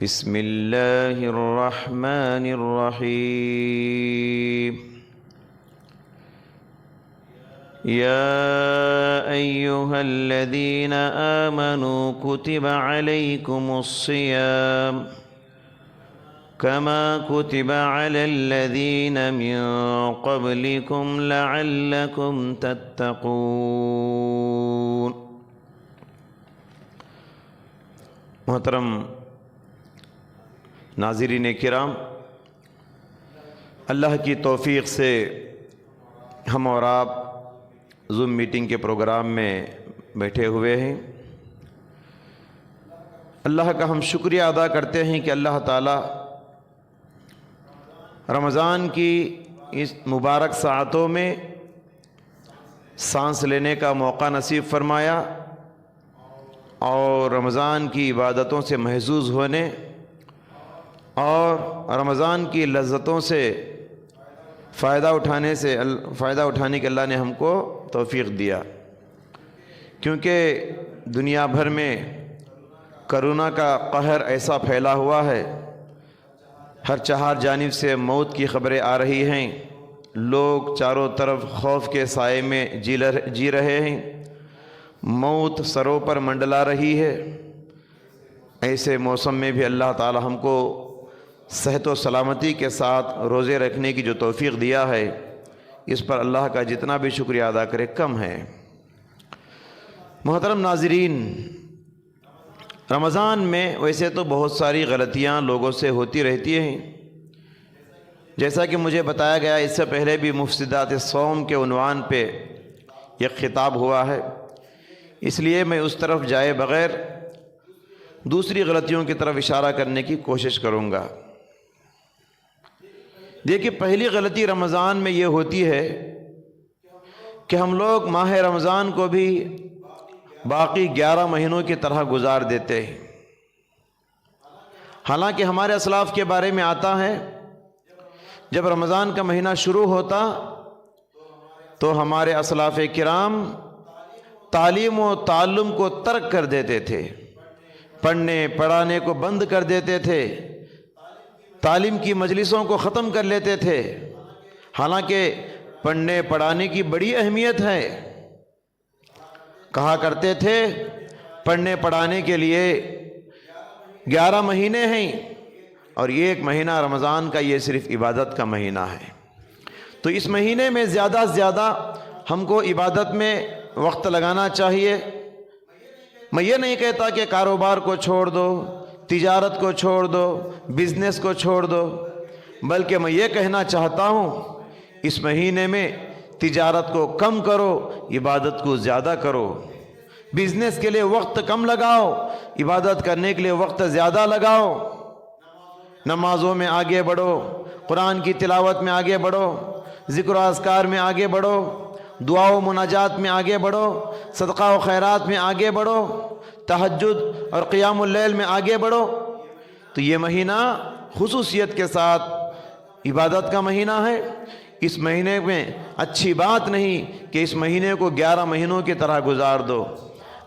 بسم اللہ الرحمن الرحیم یا ایہا الذین آمنوا کتب علیکم الصیام کما کتب علی الذین من قبلکم لعلکم تتقون۔ محترم ناظرین کرام، اللہ کی توفیق سے ہم اور آپ زوم میٹنگ کے پروگرام میں بیٹھے ہوئے ہیں۔ اللہ کا ہم شکریہ ادا کرتے ہیں کہ اللہ تعالیٰ رمضان کی اس مبارک ساعتوں میں سانس لینے کا موقع نصیب فرمایا اور رمضان کی عبادتوں سے محظوظ ہونے اور رمضان کی لذتوں سے فائدہ اٹھانے کے اللہ نے ہم کو توفیق دیا، کیونکہ دنیا بھر میں کرونا کا قہر ایسا پھیلا ہوا ہے، ہر چہار جانب سے موت کی خبریں آ رہی ہیں، لوگ چاروں طرف خوف کے سائے میں جی رہے ہیں، موت سروں پر منڈلا رہی ہے۔ ایسے موسم میں بھی اللہ تعالی ہم کو صحت و سلامتی کے ساتھ روزے رکھنے کی جو توفیق دیا ہے، اس پر اللہ کا جتنا بھی شکریہ ادا کرے کم ہے۔ محترم ناظرین، رمضان میں ویسے تو بہت ساری غلطیاں لوگوں سے ہوتی رہتی ہیں، جیسا کہ مجھے بتایا گیا اس سے پہلے بھی مفسدات الصوم کے عنوان پہ یہ خطاب ہوا ہے، اس لیے میں اس طرف جائے بغیر دوسری غلطیوں کی طرف اشارہ کرنے کی کوشش کروں گا۔ دیکھیے، پہلی غلطی رمضان میں یہ ہوتی ہے کہ ہم لوگ ماہ رمضان کو بھی باقی 11 مہینوں کی طرح گزار دیتے ہیں، حالانکہ ہمارے اسلاف کے بارے میں آتا ہے جب رمضان کا مہینہ شروع ہوتا تو ہمارے اسلاف کرام تعلیم و تعلم کو ترک کر دیتے تھے، پڑھنے پڑھانے کو بند کر دیتے تھے، تعلیم کی مجلسوں کو ختم کر لیتے تھے، حالانکہ پڑھنے پڑھانے کی بڑی اہمیت ہے۔ کہا کرتے تھے پڑھنے پڑھانے کے لیے 11 مہینے ہیں اور یہ ایک مہینہ رمضان کا یہ صرف عبادت کا مہینہ ہے، تو اس مہینے میں زیادہ سے زیادہ ہم کو عبادت میں وقت لگانا چاہیے۔ میں یہ نہیں کہتا کہ کاروبار کو چھوڑ دو، تجارت کو چھوڑ دو، بزنس کو چھوڑ دو، بلکہ میں یہ کہنا چاہتا ہوں اس مہینے میں تجارت کو کم کرو، عبادت کو زیادہ کرو، بزنس کے لیے وقت کم لگاؤ، عبادت کرنے کے لیے وقت زیادہ لگاؤ، نمازوں میں آگے بڑھو، قرآن کی تلاوت میں آگے بڑھو، ذکر و اذکار میں آگے بڑھو، دعا و مناجات میں آگے بڑھو، صدقہ و خیرات میں آگے بڑھو، تہجد اور قیام اللیل میں آگے بڑھو۔ تو یہ مہینہ خصوصیت کے ساتھ عبادت کا مہینہ ہے۔ اس مہینے میں اچھی بات نہیں کہ اس مہینے کو 11 مہینوں کی طرح گزار دو،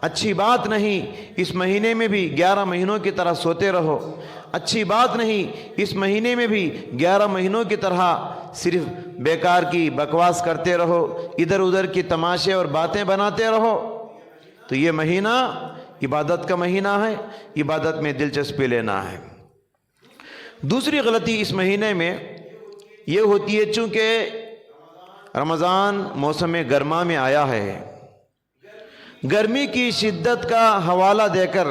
اچھی بات نہیں اس مہینے میں بھی 11 مہینوں کی طرح سوتے رہو، اچھی بات نہیں اس مہینے میں بھی 11 مہینوں کی طرح صرف بیکار کی بکواس کرتے رہو، ادھر ادھر کی تماشے اور باتیں بناتے رہو۔ تو یہ مہینہ عبادت کا مہینہ ہے، عبادت میں دلچسپی لینا ہے۔ دوسری غلطی اس مہینے میں یہ ہوتی ہے، چونکہ رمضان موسم گرما میں آیا ہے، گرمی کی شدت کا حوالہ دے کر،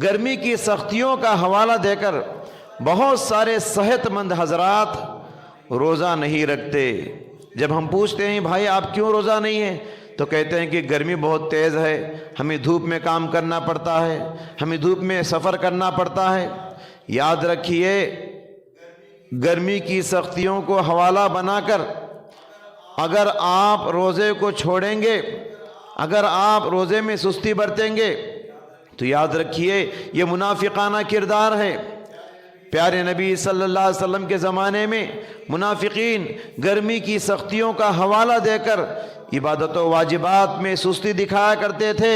گرمی کی سختیوں کا حوالہ دے کر بہت سارے صحت مند حضرات روزہ نہیں رکھتے۔ جب ہم پوچھتے ہیں بھائی آپ کیوں روزہ نہیں ہیں، تو کہتے ہیں کہ گرمی بہت تیز ہے، ہمیں دھوپ میں کام کرنا پڑتا ہے، ہمیں دھوپ میں سفر کرنا پڑتا ہے۔ یاد رکھیے، گرمی کی سختیوں کو حوالہ بنا کر اگر آپ روزے کو چھوڑیں گے، اگر آپ روزے میں سستی برتیں گے تو یاد رکھیے یہ منافقانہ کردار ہے۔ پیارے نبی صلی اللہ علیہ وسلم کے زمانے میں منافقین گرمی کی سختیوں کا حوالہ دے کر عبادت و واجبات میں سستی دکھایا کرتے تھے،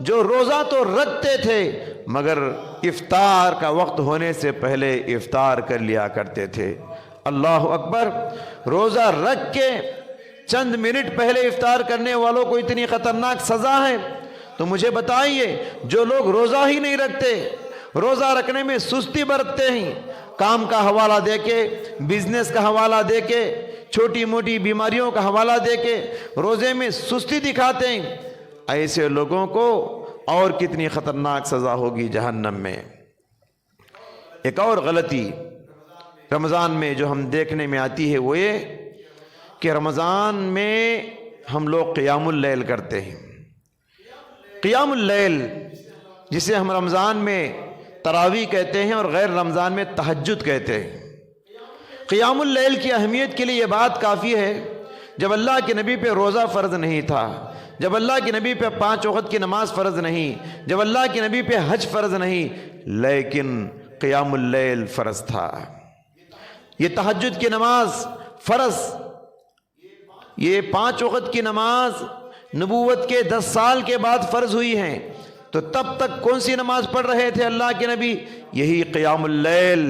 جو روزہ تو رکھتے تھے مگر افطار کا وقت ہونے سے پہلے افطار کر لیا کرتے تھے۔ اللہ اکبر! روزہ رکھ کے چند منٹ پہلے افطار کرنے والوں کو اتنی خطرناک سزا ہے، تو مجھے بتائیے جو لوگ روزہ ہی نہیں رکھتے، روزہ رکھنے میں سستی برتتے ہیں، کام کا حوالہ دے کے، بزنس کا حوالہ دے کے، چھوٹی موٹی بیماریوں کا حوالہ دے کے روزے میں سستی دکھاتے ہیں، ایسے لوگوں کو اور کتنی خطرناک سزا ہوگی جہنم میں۔ ایک اور غلطی رمضان میں جو ہم دیکھنے میں آتی ہے وہ یہ کہ رمضان میں ہم لوگ قیام اللیل کرتے ہیں۔ قیام اللیل جسے ہم رمضان میں تراویح کہتے ہیں اور غیر رمضان میں تہجد کہتے ہیں۔ قیام اللیل کی اہمیت کے لیے یہ بات کافی ہے، جب اللہ کے نبی پہ روزہ فرض نہیں تھا، جب اللہ کے نبی پہ 5 وقت کی نماز فرض نہیں، جب اللہ کے نبی پہ حج فرض نہیں، لیکن قیام اللیل فرض تھا۔ یہ تہجد کی نماز فرض، یہ 5 وقت کی نماز نبوت کے 10 سال کے بعد فرض ہوئی ہیں، تو تب تک کون سی نماز پڑھ رہے تھے اللہ کے نبی؟ یہی قیام اللیل،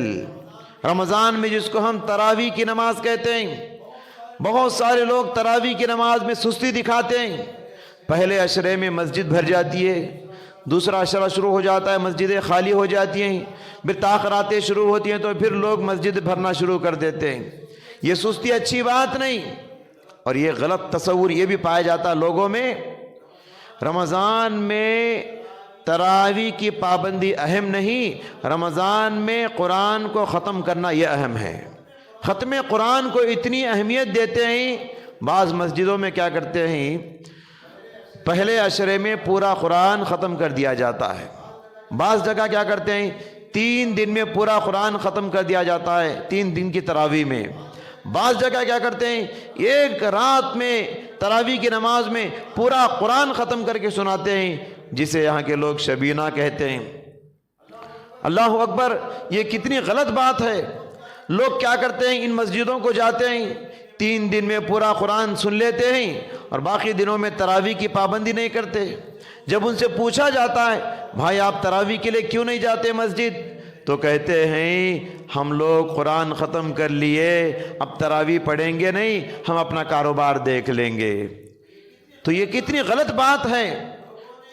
رمضان میں جس کو ہم تراویح کی نماز کہتے ہیں۔ بہت سارے لوگ تراویح کی نماز میں سستی دکھاتے ہیں، پہلے عشرے میں مسجد بھر جاتی ہے، دوسرا عشرہ شروع ہو جاتا ہے مسجدیں خالی ہو جاتی ہیں، پھر تاخیراتیں شروع ہوتی ہیں تو پھر لوگ مسجد بھرنا شروع کر دیتے ہیں۔ یہ سستی اچھی بات نہیں، اور یہ غلط تصور یہ بھی پایا جاتا ہے لوگوں میں۔ رمضان میں تراویح کی پابندی اہم نہیں، رمضان میں قرآن کو ختم کرنا یہ اہم ہے۔ ختم قرآن کو اتنی اہمیت دیتے ہیں، بعض مسجدوں میں کیا کرتے ہیں، پہلے عشرے میں پورا قرآن ختم کر دیا جاتا ہے، بعض جگہ کیا کرتے ہیں 3 دن میں پورا قرآن ختم کر دیا جاتا ہے، 3 دن کی تراویح میں۔ بعض جگہ کیا کرتے ہیں 1 رات میں تراویح کی نماز میں پورا قرآن ختم کر کے سناتے ہیں، جسے یہاں کے لوگ شبینہ کہتے ہیں۔ اللہ اکبر! یہ کتنی غلط بات ہے۔ لوگ کیا کرتے ہیں، ان مسجدوں کو جاتے ہیں، 3 دن میں پورا قرآن سن لیتے ہیں اور باقی دنوں میں تراویح کی پابندی نہیں کرتے۔ جب ان سے پوچھا جاتا ہے بھائی آپ تراویح کے لیے کیوں نہیں جاتے مسجد، تو کہتے ہیں ہم لوگ قرآن ختم کر لیے، اب تراویح پڑھیں گے نہیں، ہم اپنا کاروبار دیکھ لیں گے۔ تو یہ کتنی غلط بات ہے۔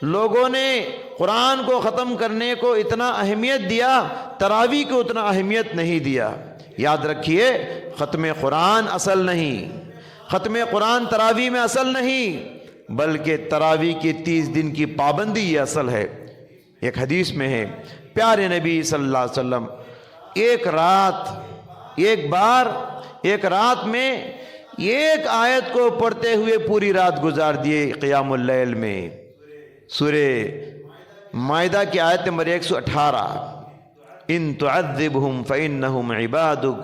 لوگوں نے قرآن کو ختم کرنے کو اتنا اہمیت دیا، تراویح کو اتنا اہمیت نہیں دیا۔ یاد رکھیے، ختم قرآن اصل نہیں، ختم قرآن تراویح میں اصل نہیں، بلکہ تراویح کی 30 دن کی پابندی یہ اصل ہے۔ ایک حدیث میں ہے، پیارے نبی صلی اللہ علیہ وسلم ایک رات میں 1 آیت کو پڑھتے ہوئے پوری رات گزار دیے قیام اللیل میں۔ سورہ مائدہ کی آیت نمبر 118، ان تعذبہم فإنہم عبادک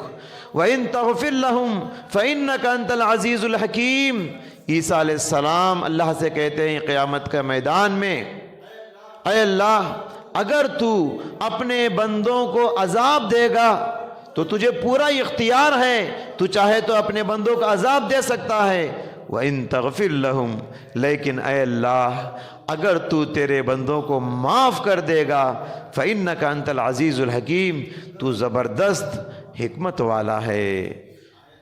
وَإِن تَغْفِرْ لَهُمْ فَإِنَّكَ أَنْتَ الْعَزِيزُ الْحَكِيمُ۔ عیسیٰ علیہ السلام اللہ سے کہتے ہیں قیامت کا میدان میں، اے اللہ اگر تو اپنے بندوں کو عذاب دے گا تو تجھے پورا اختیار ہے، تو چاہے تو اپنے بندوں کو عذاب دے سکتا ہے، وَإِن تَغْفِرْ لَهُمْ، لیکن اے اللہ اگر تو تیرے بندوں کو معاف کر دے گا، فَإِنَّكَ أَنْتَ الْعَزِيزُ الْحَكِيمُ، تو زبردست حکمت والا ہے۔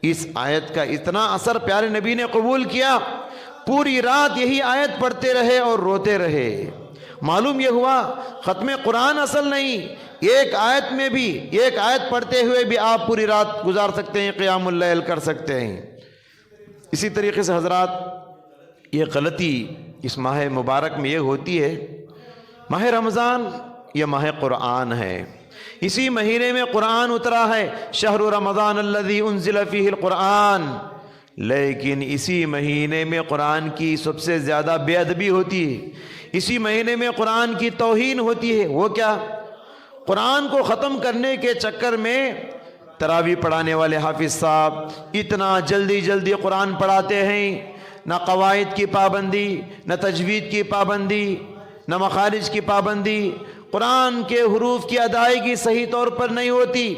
اس آیت کا اتنا اثر پیارے نبی نے قبول کیا، پوری رات یہی آیت پڑھتے رہے اور روتے رہے۔ معلوم یہ ہوا ختم قرآن اصل نہیں، ایک آیت پڑھتے ہوئے بھی آپ پوری رات گزار سکتے ہیں، قیام اللیل کر سکتے ہیں۔ اسی طریقے سے حضرات، یہ غلطی اس ماہ مبارک میں یہ ہوتی ہے، ماہ رمضان یہ ماہ قرآن ہے، اسی مہینے میں قرآن اترا ہے، شہر رمضان الذی انزل فیہ القرآن، لیکن اسی مہینے میں قرآن کی سب سے زیادہ بے ادبی ہوتی ہے، اسی مہینے میں قرآن کی توہین ہوتی ہے۔ وہ کیا؟ قرآن کو ختم کرنے کے چکر میں تراویح پڑھانے والے حافظ صاحب اتنا جلدی قرآن پڑھاتے ہیں، نہ قواعد کی پابندی، نہ تجوید کی پابندی، نہ مخارج کی پابندی، قرآن کے حروف کی ادائیگی صحیح طور پر نہیں ہوتی،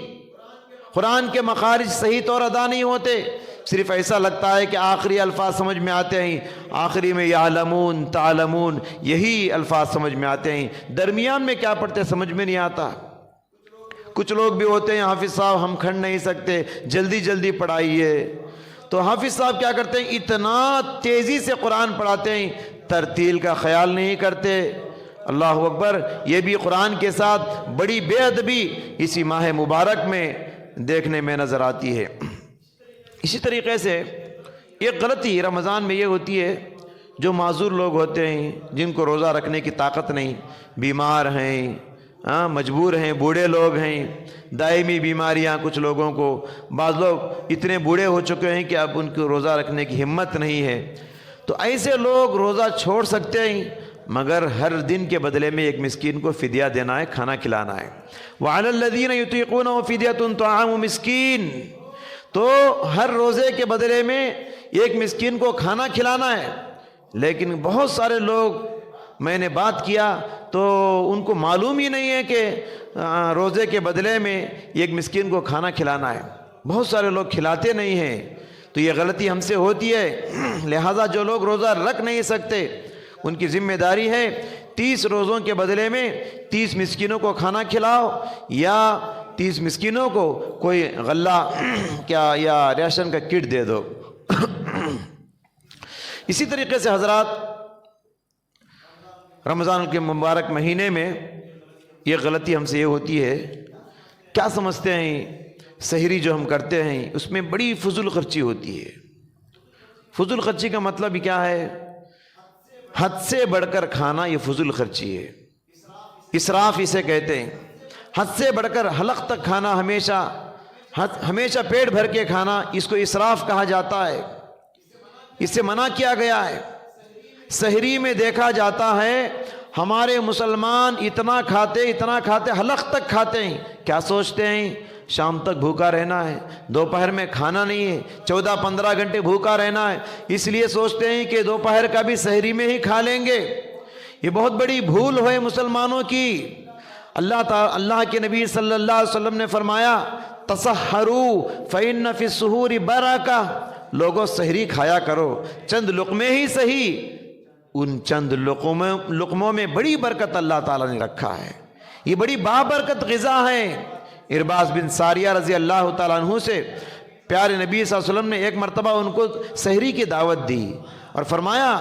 قرآن کے مخارج صحیح طور ادا نہیں ہوتے، صرف ایسا لگتا ہے کہ آخری الفاظ سمجھ میں آتے ہیں، آخری میں یعلمون تعلمون یہی الفاظ سمجھ میں آتے ہیں، درمیان میں کیا پڑھتے سمجھ میں نہیں آتا۔ کچھ لوگ بھی ہوتے ہیں حافظ صاحب ہم کھڑ نہیں سکتے، جلدی جلدی پڑھائیے، تو حافظ صاحب کیا کرتے ہیں، اتنا تیزی سے قرآن پڑھاتے ہیں، ترتیل کا خیال نہیں کرتے۔ اللہ اکبر، یہ بھی قرآن کے ساتھ بڑی بے ادبی اسی ماہ مبارک میں دیکھنے میں نظر آتی ہے۔ اسی طریقے سے ایک غلطی رمضان میں یہ ہوتی ہے، جو معذور لوگ ہوتے ہیں جن کو روزہ رکھنے کی طاقت نہیں، بیمار ہیں، مجبور ہیں، بوڑھے لوگ ہیں، دائمی بیماریاں کچھ لوگوں کو، بعض لوگ اتنے بوڑھے ہو چکے ہیں کہ اب ان کو روزہ رکھنے کی ہمت نہیں ہے، تو ایسے لوگ روزہ چھوڑ سکتے ہیں، مگر ہر دن کے بدلے میں ایک مسکین کو فدیہ دینا ہے، کھانا کھلانا ہے۔ وَعَلَى الَّذِينَ يُطِيقُونَهُ فِدْيَةٌ طَعَامُ مِسْكِينٍ، تو ہر روزے کے بدلے میں ایک مسکین کو کھانا کھلانا ہے۔ لیکن بہت سارے لوگ میں نے بات کیا تو ان کو معلوم ہی نہیں ہے کہ روزے کے بدلے میں ایک مسکین کو کھانا کھلانا ہے، بہت سارے لوگ کھلاتے نہیں ہیں، تو یہ غلطی ہم سے ہوتی ہے۔ لہٰذا جو لوگ روزہ رکھ نہیں سکتے ان کی ذمہ داری ہے 30 روزوں کے بدلے میں 30 مسکینوں کو کھانا کھلاؤ، یا 30 مسکینوں کو کوئی غلہ یا ریشن کا کٹ دے دو۔ اسی طریقے سے حضرات، رمضان کے مبارک مہینے میں یہ غلطی ہم سے یہ ہوتی ہے، کیا سمجھتے ہیں سحری جو ہم کرتے ہیں اس میں بڑی فضول خرچی ہوتی ہے۔ فضول خرچی کا مطلب کیا ہے؟ حد سے بڑھ کر کھانا، یہ فضول خرچی ہے، اسراف اسے کہتے ہیں۔ حد سے بڑھ کر حلق تک کھانا، ہمیشہ پیٹ بھر کے کھانا، اس کو اسراف کہا جاتا ہے، اس سے منع کیا گیا ہے۔ سحری میں دیکھا جاتا ہے ہمارے مسلمان اتنا کھاتے حلق تک کھاتے ہیں، کیا سوچتے ہیں شام تک بھوکا رہنا ہے، دوپہر میں کھانا نہیں ہے، 14-15 گھنٹے بھوکا رہنا ہے، اس لیے سوچتے ہیں کہ دوپہر کا بھی سحری میں ہی کھا لیں گے۔ یہ بہت بڑی بھول ہے مسلمانوں کی۔ اللہ کے نبی صلی اللہ علیہ وسلم نے فرمایا تسحروا فإن فی السحور برکہ، لوگوں سحری کھایا کرو، چند لقمے ہی صحیح، ان چند لقموں میں بڑی برکت اللہ تعالیٰ نے رکھا ہے، یہ بڑی بابرکت غذا ہے۔ ارباز بن ساریہ رضی اللہ تعالیٰ عنہ سے پیارے نبی صلی اللہ علیہ وسلم نے ایک مرتبہ ان کو سحری کی دعوت دی اور فرمایا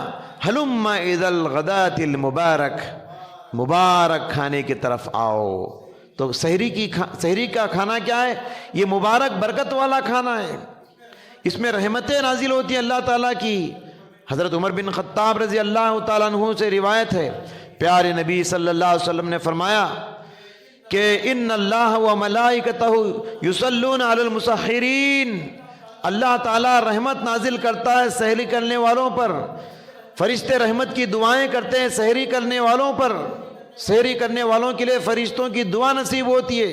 ہلم اذا الغداۃ المبارک، مبارک کھانے کی طرف آؤ۔ تو سحری کا کھانا کیا ہے؟ یہ مبارک برکت والا کھانا ہے، اس میں رحمتیں نازل ہوتی ہیں اللہ تعالیٰ کی۔ حضرت عمر بن خطاب رضی اللہ تعالیٰ عنہ سے روایت ہے، پیارے نبی صلی اللہ علیہ وسلم نے فرمایا کہ ان اللہ و ملائکتہ یصلون علی المسحرین، اللہ تعالیٰ رحمت نازل کرتا ہے سحری کرنے والوں پر، فرشتے رحمت کی دعائیں کرتے ہیں سحری کرنے والوں پر، سحری کرنے والوں کے لیے فرشتوں کی دعا نصیب ہوتی ہے۔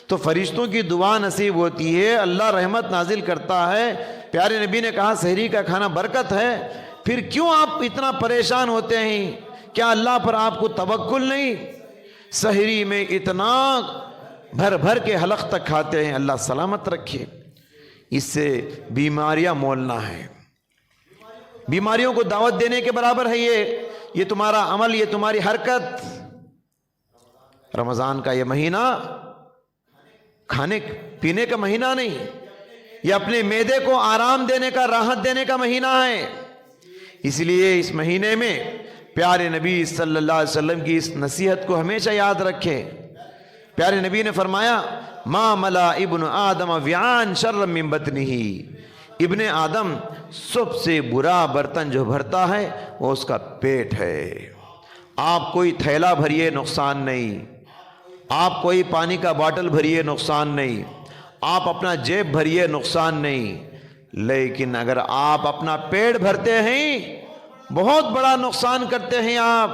تو فرشتوں کی دعا نصیب ہوتی ہے، اللہ رحمت نازل کرتا ہے۔ پیارے نبی نے کہا سحری کا کھانا برکت ہے، پھر کیوں آپ اتنا پریشان ہوتے ہیں؟ کیا اللہ پر آپ کو توکل نہیں؟ سحری میں اتنا بھر بھر کے حلق تک کھاتے ہیں، اللہ سلامت رکھے، اس سے بیماریاں مولنا ہے، بیماریوں کو دعوت دینے کے برابر ہے یہ تمہارا عمل، یہ تمہاری حرکت۔ رمضان کا یہ مہینہ کھانے پینے کا مہینہ نہیں، یہ اپنے معدے کو آرام دینے کا، راحت دینے کا مہینہ ہے۔ اس لیے اس مہینے میں پیارے نبی صلی اللہ علیہ وسلم کی اس نصیحت کو ہمیشہ یاد رکھیں۔ پیارے نبی نے فرمایا ما ملا ابن آدم وعاء شرا من بطنہ، ابن آدم سب سے برا برتن جو بھرتا ہے وہ اس کا پیٹ ہے۔ آپ کوئی تھیلا بھریے نقصان نہیں، آپ کوئی پانی کا باٹل بھریے نقصان نہیں، آپ اپنا جیب بھریے نقصان نہیں، لیکن اگر آپ اپنا پیٹ بھرتے ہیں بہت بڑا نقصان کرتے ہیں آپ۔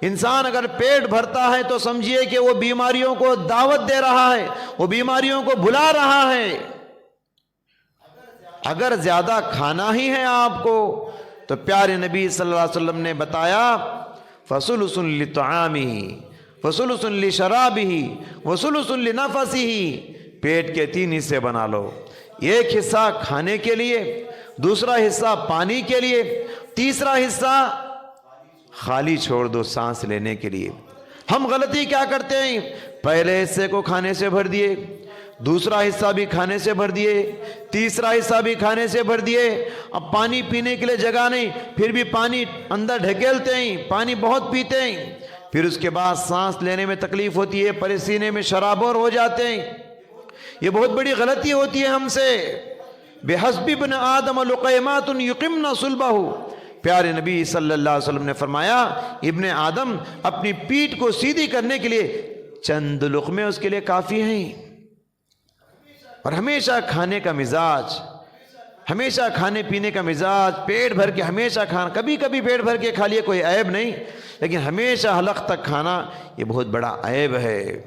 انسان اگر پیٹ بھرتا ہے تو سمجھیے کہ وہ بیماریوں کو دعوت دے رہا ہے، وہ بیماریوں کو بلا رہا ہے۔ اگر زیادہ کھانا ہی ہے آپ کو تو پیارے نبی صلی اللہ علیہ وسلم نے بتایا فثلث لطعامہ وثلث لشرابہ وثلث لنفسہ، پیٹ کے 3 حصے بنا لو، ایک حصہ کھانے کے لیے، دوسرا حصہ پانی کے لیے، تیسرا حصہ خالی چھوڑ دو سانس لینے کے لیے۔ ہم غلطی کیا کرتے ہیں؟ پہلے حصے کو کھانے سے بھر دیے، دوسرا حصہ بھی کھانے سے بھر دیے، تیسرا حصہ بھی کھانے سے بھر دیے، اب پانی پینے کے لیے جگہ نہیں، پھر بھی پانی اندر ڈھکیلتے ہیں، پانی بہت پیتے ہیں، پھر اس کے بعد سانس لینے میں تکلیف ہوتی ہے، پسینے میں شرابور ہو جاتے ہیں۔ یہ بہت بڑی غلطی ہوتی ہے ہم سے۔ بِحَسْبِ ابْنِ آدَمَ لُقَيْمَاتٌ يُقِمْنَ صُلْبَهُ، پیارے نبی صلی اللہ علیہ وسلم نے فرمایا ابن آدم اپنی پیٹھ کو سیدھی کرنے کے لیے چند لقمے اس کے لیے کافی ہیں۔ اور ہمیشہ کھانے کا مزاج، ہمیشہ کھانے پینے کا مزاج، پیٹ بھر کے ہمیشہ کھانا، کبھی کبھی پیٹ بھر کے کھا لیے کوئی عیب نہیں، لیکن ہمیشہ حلق تک کھانا یہ بہت بڑا عیب ہے۔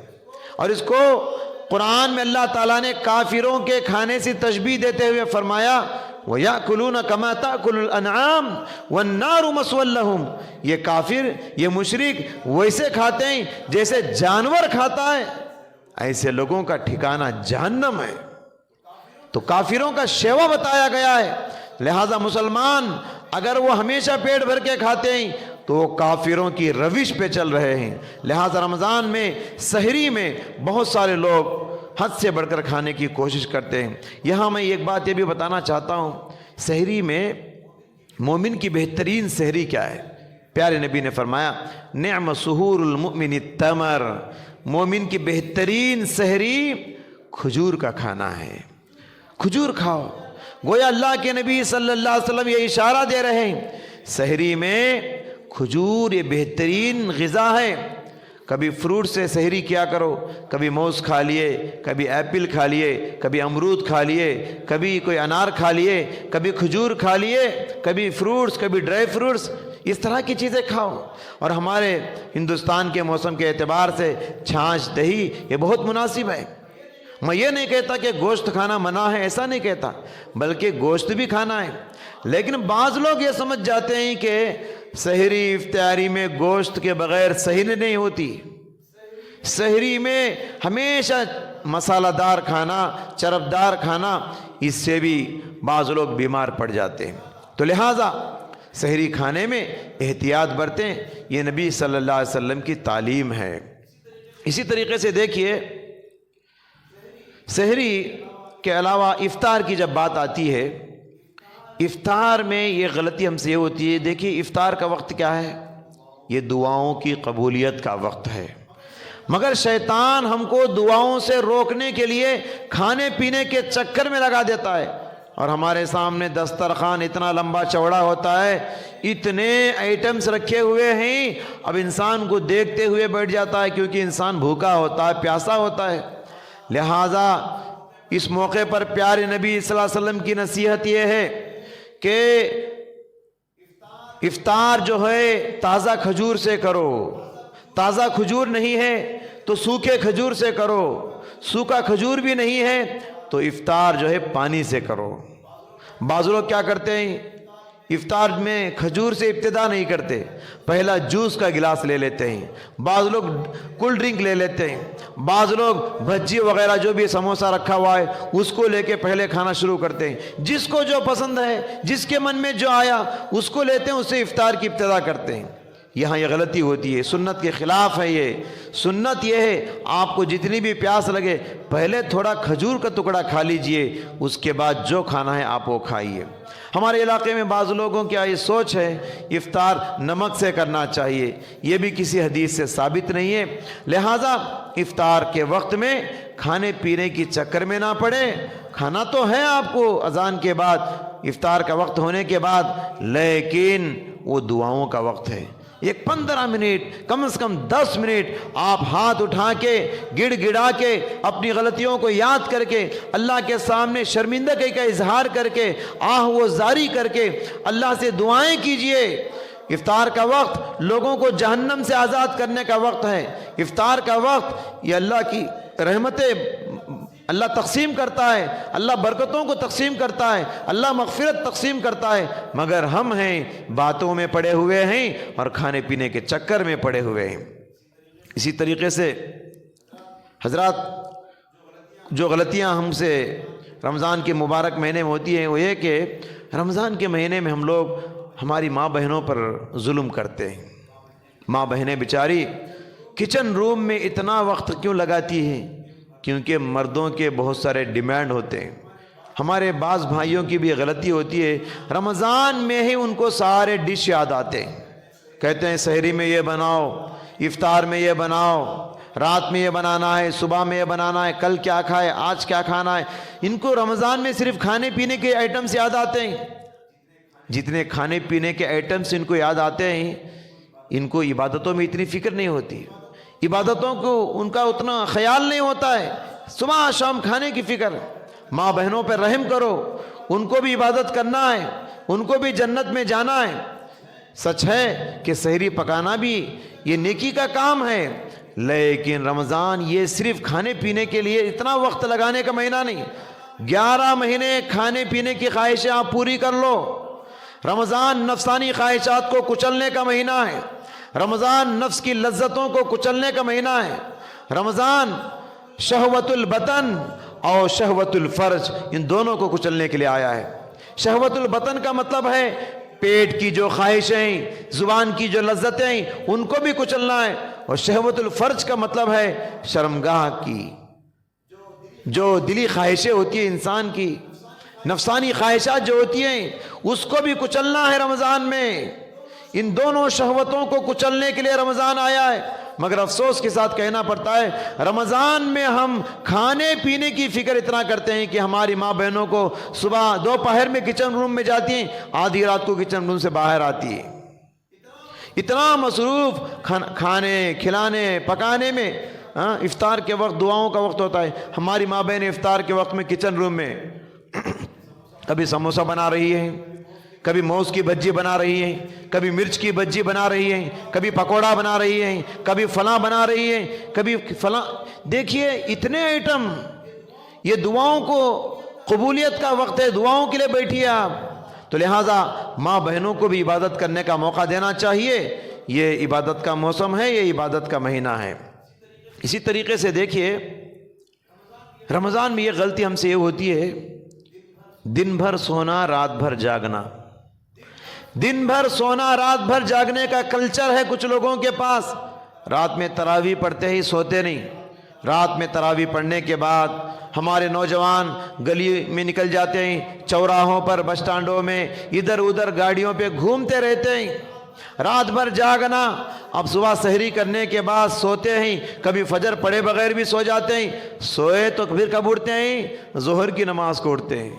اور اس کو قرآن میں اللہ تعالیٰ نے کافروں کے کھانے سے تشبیہ دیتے ہوئے فرمایا وَيَأْكُلُونَ كَمَا تَأْكُلُ الْأَنْعَامُ وَالنَّارُ مَثْوًى لَهُمْ، یہ کافر، یہ مشرک ویسے کھاتے ہیں جیسے جانور کھاتا ہے، ایسے لوگوں کا ٹھکانہ جہنم ہے۔ تو کافروں کا شیوا بتایا گیا ہے، لہذا مسلمان اگر وہ ہمیشہ پیٹ بھر کے کھاتے ہیں تو وہ کافروں کی روش پہ چل رہے ہیں۔ لہذا رمضان میں سحری میں بہت سارے لوگ حد سے بڑھ کر کھانے کی کوشش کرتے ہیں۔ یہاں میں ایک بات یہ بھی بتانا چاہتا ہوں، سحری میں مومن کی بہترین سحری کیا ہے؟ پیارے نبی نے فرمایا نعم سحور المؤمن التمر، مومن کی بہترین سحری کھجور کا کھانا ہے۔ کھجور کھاؤ، گویا اللہ کے نبی صلی اللہ علیہ وسلم یہ اشارہ دے رہے ہیں سحری میں کھجور یہ بہترین غذا ہے۔ کبھی فروٹ سے سحری کیا کرو، کبھی موز کھا لیے، کبھی ایپل کھا لیے، کبھی امرود کھا لیے، کبھی کوئی انار کھا لیے، کبھی کھجور کھا لیے، کبھی فروٹس، کبھی ڈرائی فروٹس، اس طرح کی چیزیں کھاؤ۔ اور ہمارے ہندوستان کے موسم کے اعتبار سے چھاچھ دہی یہ بہت مناسب ہے۔ میں یہ نہیں کہتا کہ گوشت کھانا منع ہے، ایسا نہیں کہتا، بلکہ گوشت بھی کھانا ہے، لیکن بعض لوگ یہ سمجھ جاتے ہیں کہ سحری افطاری میں گوشت کے بغیر سحری نہیں ہوتی۔ سحری میں ہمیشہ مسالہ دار کھانا، چربدار کھانا، اس سے بھی بعض لوگ بیمار پڑ جاتے ہیں۔ تو لہٰذا سحری کھانے میں احتیاط برتیں، یہ نبی صلی اللہ علیہ وسلم کی تعلیم ہے۔ اسی طریقے سے دیکھیے سحری کے علاوہ افطار کی جب بات آتی ہے، افطار میں یہ غلطی ہم سے یہ ہوتی ہے، دیکھیے افطار کا وقت کیا ہے؟ یہ دعاؤں کی قبولیت کا وقت ہے، مگر شیطان ہم کو دعاؤں سے روکنے کے لیے کھانے پینے کے چکر میں لگا دیتا ہے، اور ہمارے سامنے دسترخوان اتنا لمبا چوڑا ہوتا ہے، اتنے آئٹمس رکھے ہوئے ہیں، اب انسان کو دیکھتے ہوئے بیٹھ جاتا ہے، کیونکہ انسان بھوکا ہوتا ہے، پیاسا ہوتا ہے۔ لہٰذا اس موقع پر پیارے نبی صلی اللہ علیہ وسلم کی نصیحت یہ ہے کہ افطار جو ہے تازہ کھجور سے کرو، تازہ کھجور نہیں ہے تو سوکھے کھجور سے کرو، سوکھا کھجور بھی نہیں ہے تو افطار جو ہے پانی سے کرو۔ بعض لوگ کیا کرتے ہیں، افطار میں کھجور سے ابتدا نہیں کرتے، پہلا جوس کا گلاس لے لیتے ہیں، بعض لوگ کولڈ ڈرنک لے لیتے ہیں، بعض لوگ بھجی وغیرہ جو بھی سموسہ رکھا ہوا ہے اس کو لے کے پہلے کھانا شروع کرتے ہیں، جس کو جو پسند ہے، جس کے من میں جو آیا اس کو لیتے ہیں، اس سے افطار کی ابتدا کرتے ہیں۔ یہاں یہ غلطی ہوتی ہے، سنت کے خلاف ہے یہ۔ سنت یہ ہے آپ کو جتنی بھی پیاس لگے پہلے تھوڑا کھجور کا ٹکڑا کھا لیجئے، اس کے بعد جو کھانا ہے آپ وہ کھائیے۔ ہمارے علاقے میں بعض لوگوں کی یہ سوچ ہے افطار نمک سے کرنا چاہیے، یہ بھی کسی حدیث سے ثابت نہیں ہے۔ لہٰذا افطار کے وقت میں کھانے پینے کی چکر میں نہ پڑے، کھانا تو ہے آپ کو اذان کے بعد، افطار کا وقت ہونے کے بعد، لیکن وہ دعاؤں کا وقت ہے۔ ایک 15 منٹ، کم از کم 10 منٹ آپ ہاتھ اٹھا کے گڑ گڑا کے اپنی غلطیوں کو یاد کر کے اللہ کے سامنے شرمندگی کا اظہار کر کے آہ و زاری کر کے اللہ سے دعائیں کیجئے۔ افطار کا وقت لوگوں کو جہنم سے آزاد کرنے کا وقت ہے۔ افطار کا وقت یہ اللہ کی رحمتیں اللہ تقسیم کرتا ہے، اللہ برکتوں کو تقسیم کرتا ہے، اللہ مغفرت تقسیم کرتا ہے، مگر ہم ہیں باتوں میں پڑے ہوئے ہیں اور کھانے پینے کے چکر میں پڑے ہوئے ہیں۔ اسی طریقے سے حضرات جو غلطیاں ہم سے رمضان کے مبارک مہینے میں ہوتی ہے وہ یہ کہ رمضان کے مہینے میں ہم لوگ ہماری ماں بہنوں پر ظلم کرتے ہیں. ماں بہنیں بیچاری کچن روم میں اتنا وقت کیوں لگاتی ہیں؟ کیونکہ مردوں کے بہت سارے ڈیمانڈ ہوتے ہیں. ہمارے بعض بھائیوں کی بھی غلطی ہوتی ہے، رمضان میں ہی ان کو سارے ڈش یاد آتے ہیں. کہتے ہیں سحری میں یہ بناؤ، افطار میں یہ بناؤ، رات میں یہ بنانا ہے، صبح میں یہ بنانا ہے، کل کیا کھائے، آج کیا کھانا ہے. ان کو رمضان میں صرف کھانے پینے کے آئٹمس یاد آتے ہیں. جتنے کھانے پینے کے آئٹمس ان کو یاد آتے ہیں، ان کو عبادتوں میں اتنی فکر نہیں ہوتی. عبادتوں کو ان کا اتنا خیال نہیں ہوتا ہے. صبح شام کھانے کی فکر. ماں بہنوں پہ رحم کرو، ان کو بھی عبادت کرنا ہے، ان کو بھی جنت میں جانا ہے. سچ ہے کہ سحری پکانا بھی یہ نیکی کا کام ہے، لیکن رمضان یہ صرف کھانے پینے کے لیے اتنا وقت لگانے کا مہینہ نہیں. 11 مہینے کھانے پینے کی خواہشیں آپ پوری کر لو. رمضان نفسانی خواہشات کو کچلنے کا مہینہ ہے. رمضان نفس کی لذتوں کو کچلنے کا مہینہ ہے. رمضان شہوت البطن اور شہوت الفرج ان دونوں کو کچلنے کے لیے آیا ہے. شہوت البطن کا مطلب ہے پیٹ کی جو خواہشیں، زبان کی جو لذتیں، ان کو بھی کچلنا ہے. اور شہوت الفرج کا مطلب ہے شرمگاہ کی جو دلی خواہشیں ہوتی ہیں انسان کی، نفسانی خواہشات جو ہوتی ہیں، اس کو بھی کچلنا ہے رمضان میں. ان دونوں شہوتوں کو کچلنے کے لیے رمضان آیا ہے. مگر افسوس کے ساتھ کہنا پڑتا ہے رمضان میں ہم کھانے پینے کی فکر اتنا کرتے ہیں کہ ہماری ماں بہنوں کو صبح دوپہر میں کچن روم میں جاتی ہیں، آدھی رات کو کچن روم سے باہر آتی ہے. اتنا مصروف کھانے کھلانے پکانے میں. افطار کے وقت دعاؤں کا وقت ہوتا ہے، ہماری ماں بہن افطار کے وقت میں کچن روم میں کبھی سموسہ بنا رہی ہیں، کبھی موز کی بھجی بنا رہی ہیں، کبھی مرچ کی بھجی بنا رہی ہیں، کبھی پکوڑا بنا رہی ہیں، کبھی فلاں بنا رہی ہیں، کبھی فلاں. دیکھیے اتنے آئٹم. یہ دعاؤں کو قبولیت کا وقت ہے، دعاؤں کے لیے بیٹھیے آپ. تو لہٰذا ماں بہنوں کو بھی عبادت کرنے کا موقع دینا چاہیے. یہ عبادت کا موسم ہے، یہ عبادت کا مہینہ ہے. اسی طریقے سے دیکھیے رمضان میں یہ غلطی ہم سے یہ ہوتی ہے، دن بھر سونا رات بھر جاگنا. دن بھر سونا رات بھر جاگنے کا کلچر ہے کچھ لوگوں کے پاس. رات میں تراویح پڑھتے ہی سوتے نہیں. رات میں تراویح پڑھنے کے بعد ہمارے نوجوان گلی میں نکل جاتے ہیں، چوراہوں پر، بس اسٹینڈوں میں، ادھر ادھر گاڑیوں پہ گھومتے رہتے ہیں. رات بھر جاگنا. اب صبح سحری کرنے کے بعد سوتے ہیں، کبھی فجر پڑھے بغیر بھی سو جاتے ہیں. سوئے تو پھر کب اٹھتے ہیں؟ ظہر کی نماز کو اٹھتے ہیں.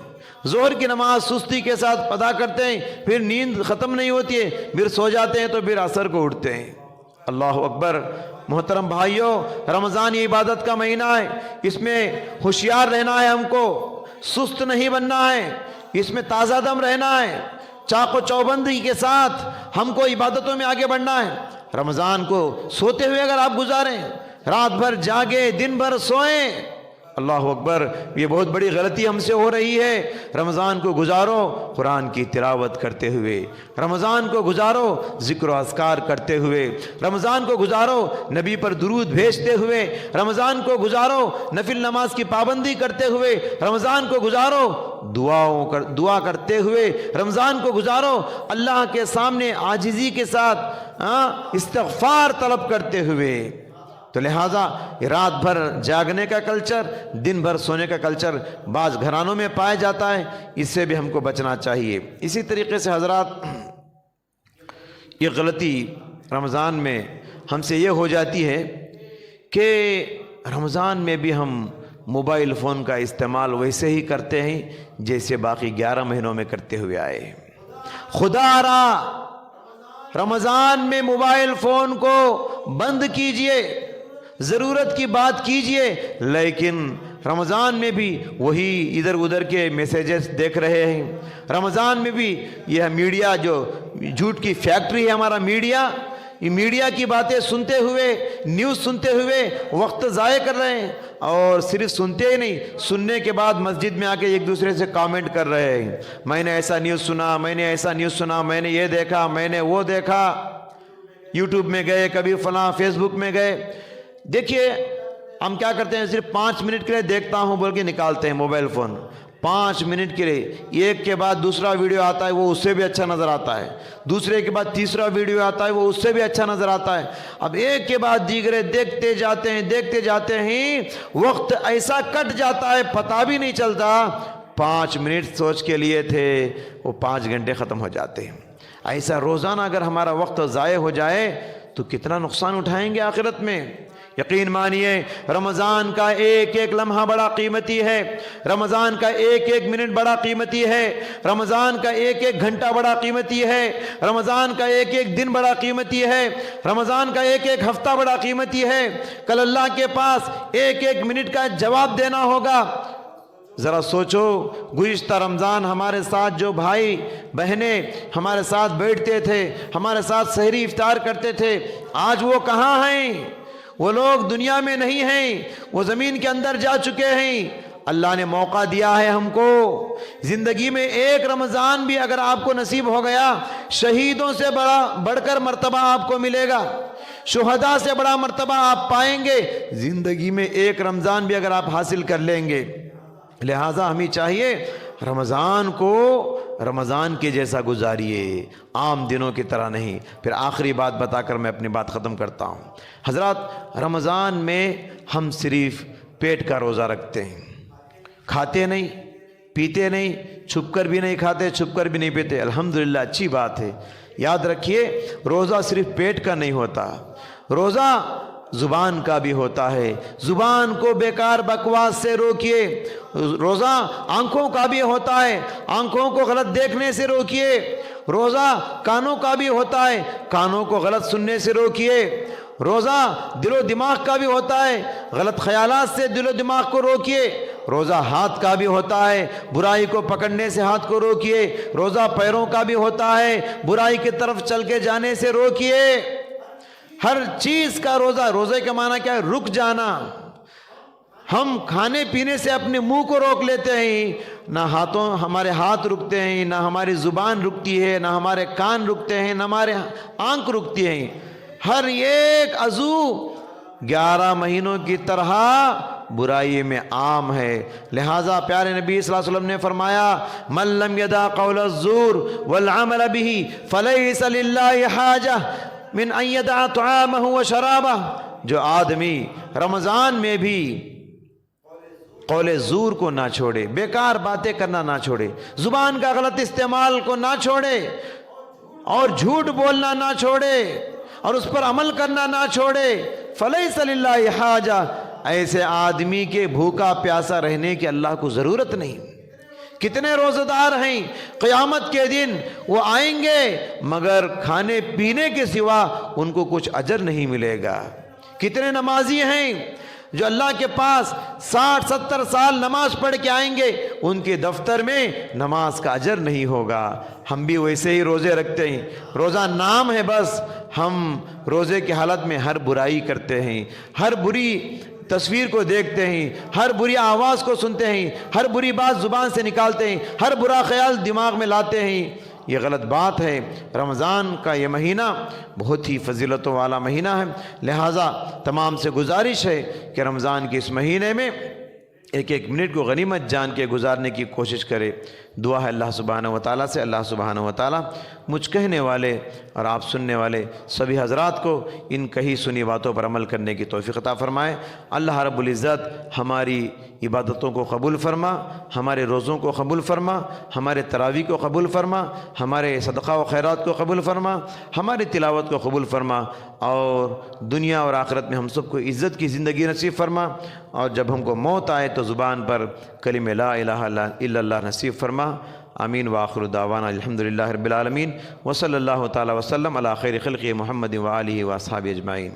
ظہر کی نماز سستی کے ساتھ ادا کرتے ہیں، پھر نیند ختم نہیں ہوتی ہے، پھر سو جاتے ہیں تو پھر عصر کو اٹھتے ہیں. اللہ اکبر. محترم بھائیوں، رمضان یہ عبادت کا مہینہ ہے، اس میں ہوشیار رہنا ہے، ہم کو سست نہیں بننا ہے، اس میں تازہ دم رہنا ہے، چاق و چوبندی کے ساتھ ہم کو عبادتوں میں آگے بڑھنا ہے. رمضان کو سوتے ہوئے اگر آپ گزاریں، رات بھر جاگے دن بھر سوئیں، اللہ اکبر، یہ بہت بڑی غلطی ہم سے ہو رہی ہے. رمضان کو گزارو قرآن کی تلاوت کرتے ہوئے، رمضان کو گزارو ذکر و اذکار کرتے ہوئے، رمضان کو گزارو نبی پر درود بھیجتے ہوئے، رمضان کو گزارو نفل نماز کی پابندی کرتے ہوئے، رمضان کو گزارو دعا کرتے ہوئے، رمضان کو گزارو اللہ کے سامنے عاجزی کے ساتھ استغفار طلب کرتے ہوئے. تو لہٰذا رات بھر جاگنے کا کلچر، دن بھر سونے کا کلچر بعض گھرانوں میں پایا جاتا ہے، اس سے بھی ہم کو بچنا چاہیے. اسی طریقے سے حضرات، یہ غلطی رمضان میں ہم سے یہ ہو جاتی ہے کہ رمضان میں بھی ہم موبائل فون کا استعمال ویسے ہی کرتے ہیں جیسے باقی 11 مہینوں میں کرتے ہوئے آئے. خدا را رمضان میں موبائل فون کو بند کیجئے، ضرورت کی بات کیجئے، لیکن رمضان میں بھی وہی ادھر ادھر کے میسیجز دیکھ رہے ہیں. رمضان میں بھی یہ میڈیا جو جھوٹ کی فیکٹری ہے ہمارا میڈیا، یہ میڈیا کی باتیں سنتے ہوئے، نیوز سنتے ہوئے وقت ضائع کر رہے ہیں. اور صرف سنتے ہی نہیں، سننے کے بعد مسجد میں آ کے ایک دوسرے سے کامنٹ کر رہے ہیں، میں نے ایسا نیوز سنا، میں نے ایسا نیوز سنا، میں نے یہ دیکھا، میں نے وہ دیکھا. یوٹیوب میں گئے، کبھی فلاں فیس بک میں گئے. دیکھیے ہم کیا کرتے ہیں، صرف 5 منٹ کے لیے دیکھتا ہوں بول کے نکالتے ہیں موبائل فون. 5 منٹ کے لیے ایک کے بعد دوسرا ویڈیو آتا ہے وہ اس سے بھی اچھا نظر آتا ہے، دوسرے کے بعد تیسرا ویڈیو آتا ہے وہ اس سے بھی اچھا نظر آتا ہے۔ اب ایک کے بعد دیگرے دیکھتے جاتے ہیں، وقت ایسا کٹ جاتا ہے پتہ بھی نہیں چلتا۔ 5 منٹ سوچ کے لیے تھے وہ 5 گھنٹے ختم ہو جاتے ہیں۔ ایسا روزانہ اگر ہمارا وقت ضائع ہو جائے تو کتنا نقصان اٹھائیں گے آخرت میں۔ یقین مانیے رمضان کا ایک ایک لمحہ بڑا قیمتی ہے، رمضان کا ایک ایک منٹ بڑا قیمتی ہے، رمضان کا ایک ایک گھنٹہ بڑا قیمتی ہے، رمضان کا ایک ایک دن بڑا قیمتی ہے، رمضان کا ایک ایک ہفتہ بڑا قیمتی ہے۔ کل اللہ کے پاس ایک ایک منٹ کا جواب دینا ہوگا۔ ذرا سوچو گزشتہ رمضان ہمارے ساتھ جو بھائی بہنیں ہمارے ساتھ بیٹھتے تھے، ہمارے ساتھ سحری افطار کرتے تھے، آج وہ کہاں ہیں؟ وہ لوگ دنیا میں نہیں ہیں، وہ زمین کے اندر جا چکے ہیں۔ اللہ نے موقع دیا ہے ہم کو، زندگی میں ایک رمضان بھی اگر آپ کو نصیب ہو گیا، شہیدوں سے بڑھ کر مرتبہ آپ کو ملے گا، شہداء سے بڑا مرتبہ آپ پائیں گے زندگی میں ایک رمضان بھی اگر آپ حاصل کر لیں گے۔ لہٰذا ہمیں چاہیے رمضان کو رمضان کے جیسا گزاریے، عام دنوں کی طرح نہیں۔ پھر آخری بات بتا کر میں اپنی بات ختم کرتا ہوں۔ حضرات، رمضان میں ہم صرف پیٹ کا روزہ رکھتے ہیں، کھاتے نہیں پیتے نہیں، چھپ کر بھی نہیں کھاتے چھپ کر بھی نہیں پیتے، الحمدللہ اچھی بات ہے۔ یاد رکھیے روزہ صرف پیٹ کا نہیں ہوتا، روزہ زبان کا بھی ہوتا ہے۔ زبان کو بیکار بکواس سے روکیے۔ روزہ آنکھوں کا بھی ہوتا ہے، آنکھوں کو غلط دیکھنے سے روکیے۔ روزہ کانوں کا بھی ہوتا ہے، کانوں کو غلط سننے سے روکیے۔ روزہ دل و دماغ کا بھی ہوتا ہے، غلط خیالات سے دل و دماغ کو روکیے۔ روزہ ہاتھ کا بھی ہوتا ہے، برائی کو پکڑنے سے ہاتھ کو روکیے۔ روزہ پیروں کا بھی ہوتا ہے، برائی کی طرف چل کے جانے سے روکیے۔ ہر چیز کا روزہ، روزے کا معنی کیا ہے؟ رک جانا۔ ہم کھانے پینے سے اپنے منہ کو روک لیتے ہیں، نہ ہمارے ہاتھ رکتے ہیں، نہ ہماری زبان رکتی ہے، نہ ہمارے کان رکتے ہیں، نہ ہمارے آنکھ رکتی ہیں۔ ہر ایک عضو 11 مہینوں کی طرح برائی میں عام ہے۔ لہٰذا پیارے نبی صلی اللہ علیہ وسلم نے فرمایا، من لم یدع قول الزور والعمل به فلیس للہ حاجہ من ان یدع طعامہ و شرابہ۔ جو آدمی رمضان میں بھی قول زور کو نہ چھوڑے، بیکار باتیں کرنا نہ چھوڑے، زبان کا غلط استعمال کو نہ چھوڑے، اور جھوٹ بولنا نہ چھوڑے، اور اس پر عمل کرنا نہ چھوڑے، فلیس للہ حاجہ، ایسے آدمی کے بھوکا پیاسا رہنے کی اللہ کو ضرورت نہیں۔ کتنے روزہ دار ہیں قیامت کے دن وہ آئیں گے مگر کھانے پینے کے سوا ان کو کچھ اجر نہیں ملے گا۔ کتنے نمازی ہیں جو اللہ کے پاس 60-70 سال نماز پڑھ کے آئیں گے، ان کے دفتر میں نماز کا اجر نہیں ہوگا۔ ہم بھی ویسے ہی روزے رکھتے ہیں، روزہ نام ہے بس، ہم روزے کی حالت میں ہر برائی کرتے ہیں، ہر بری تصویر کو دیکھتے ہیں، ہر بری آواز کو سنتے ہیں، ہر بری بات زبان سے نکالتے ہیں، ہر برا خیال دماغ میں لاتے ہیں۔ یہ غلط بات ہے۔ رمضان کا یہ مہینہ بہت ہی فضیلتوں والا مہینہ ہے، لہٰذا تمام سے گزارش ہے کہ رمضان کے اس مہینے میں ایک ایک منٹ کو غنیمت جان کے گزارنے کی کوشش کرے۔ دعا ہے اللہ سبحانہ و تعالیٰ سے، اللہ سبحانہ و تعالیٰ مجھ کہنے والے اور آپ سننے والے سبھی حضرات کو ان کہی سنی باتوں پر عمل کرنے کی توفیق عطا فرمائے۔ اللہ رب العزت ہماری عبادتوں کو قبول فرما، ہمارے روزوں کو قبول فرما، ہمارے تراویح کو قبول فرما، ہمارے صدقہ و خیرات کو قبول فرما، ہماری تلاوت کو قبول فرما، اور دنیا اور آخرت میں ہم سب کو عزت کی زندگی نصیب فرما، اور جب ہم کو موت آئے تو زبان پر کلمہ لا الہ الا اللہ نصیب فرما۔ آمین وآخر دعوانا الحمدللہ رب العالمین، وصلی اللہ تعالی وسلم علی خیر خلق محمد وآلہ واصحابہ اجمعین۔